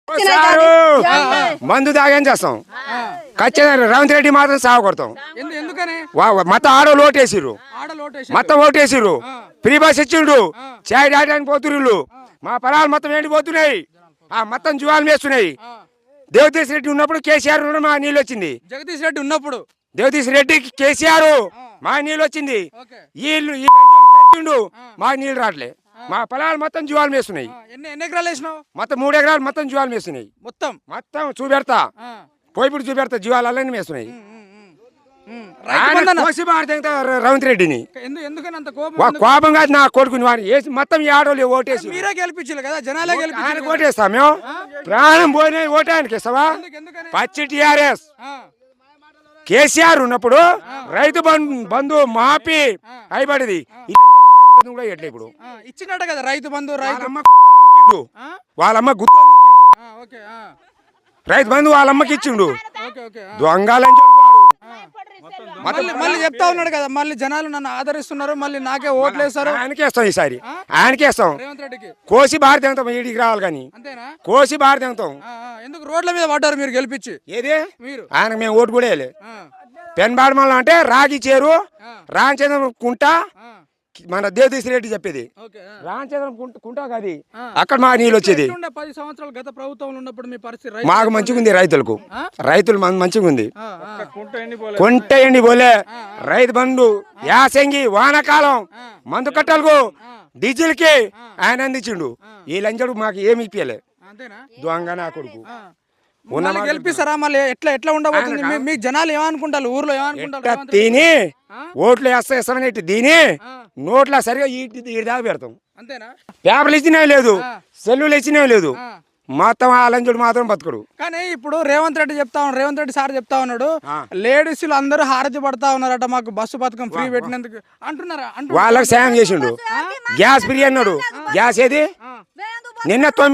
Sir మందు తాగేం చేస్తాం ఖచ్చితంగా రేవంత్ రెడ్డి మాత్రం సాగు కొడతాం. మొత్తం ఆడోళ్ళు ఓటేసిర్రు, మొత్తం ఓటేసిర్రు. ఫ్రీ బస్ ఇచ్చిండు, చాయ్ తాగడానికి పోతుర్రు. మా పొలాలు మొత్తం ఎండిపోతున్నాయి, మొత్తం జీవాలు వేస్తున్నాయి. దేవతీష్ రెడ్డి ఉన్నప్పుడు కేసీఆర్ మా నీళ్ళు వచ్చింది. జగదీష్ రెడ్డి ఉన్నప్పుడు దేవతీష్ రెడ్డి కేసీఆర్ మా నీళ్ళు వచ్చింది. వీళ్ళు మా నీళ్ళు రావట్లే. మా పొలాలు మొత్తం జీవాలు వేస్తున్నాయి. ఎన్ని ఎకరాలు వేసినావు? మొత్తం 3 ఎకరాలు మొత్తం జీవాలు వేస్తున్నాయి. మొత్తం చూపెడతా, పోయిప్పుడు చూపెడతా, జీవాలన్నీ వేస్తున్నాయి. రేవంత్ రెడ్డిని కోపం కాదు, నా కొడుకుని వాడిని వేసి మొత్తం ఈ ఆడోళ్ళు ఓటేసి మీరే గెలిపించారు కదా, జనాలే ఆయనకు ఓటేస్తాం. మేము ప్రాణం పోయిన ఓటానికి ఇస్తావా? పచ్చి టీఆర్ఎస్ కేసీఆర్ ఉన్నప్పుడు రైతు బంధు మాపి అయిపడింది కూడా ఎట్లా ఇప్పుడు ఇచ్చినట్టు కదా రైతు బంధు. వాళ్ళమ్మ గుర్తు రైతు బంధు వాళ్ళమ్మకి ఇచ్చిండు. దొంగలని మళ్ళీ చెప్తా ఉన్నాడు కదా, మళ్ళీ జనాలు నన్ను ఆదరిస్తున్నారు, మళ్ళీ నాకే ఓట్లు వేస్తారు. ఆయనకేస్తాం, ఈసారి ఆయనకేస్తాం. కోసి భారత జనతా ఈడికి రావాలి కానీ కోసి భారత జనతా. ఎందుకు రోడ్ల మీద పడ్డారు మీరు గెలిపించి? ఏదే మీరు ఆయనకు మేము ఓటు కూడా వేయలే. పెన్బాడమల్ల అంటే రాగి చేరు రామచంద్ర కుంట, మన దేవదీష్ రెడ్డి చెప్పేది రామచంద్రం కుంట కాదు, అక్కడ మా నీళ్ళు వచ్చేది. 10 సంవత్సరాలు గత ప్రభుత్వంలో ఉన్నప్పుడు మీ పరిస్థితి మాకు మంచిగా ఉంది, రైతులు మంచిగా ఉంది. కుంట ఎండి పోలే రైతు బంధు యాసంగి వానాకాలం మందు కట్టలకు డీజిల్ కి ఆయన అందించిండు. ఈ లంచడు మాకు ఏమి ఇప్పియలే. దొంగ నా కొడుకు. గెలిపిస్తారా? మళ్ళీ ఎట్లా ఉండబోతుంది? మీ జనాలు ఏమనుకుంటారు, ఊర్లో ఏమనుకుంటారు? దీని ఓట్లు వేస్తామని దీని నోట్ల సరిగా ఈ దాకా పెడతాం. అంతేనా? పేపర్లు ఇచ్చినా లేదు, సెల్లులు ఇచ్చినా లేదు, మొత్తం ఆ లంచుడు మాత్రం బతుకుడు. కానీ ఇప్పుడు రేవంత్ రెడ్డి సార్ చెప్తా ఉన్నాడు, లేడీస్ అందరూ హారతి పడతా ఉన్నారట, మాకు బస్సు పథకం ఫ్రీ పెట్టినందుకు అంటున్నారా? వాళ్ళకి సాయం చేసిండు. గ్యాస్ ఫ్రీ అన్నాడు. గ్యాస్ ఏది నిన్న 9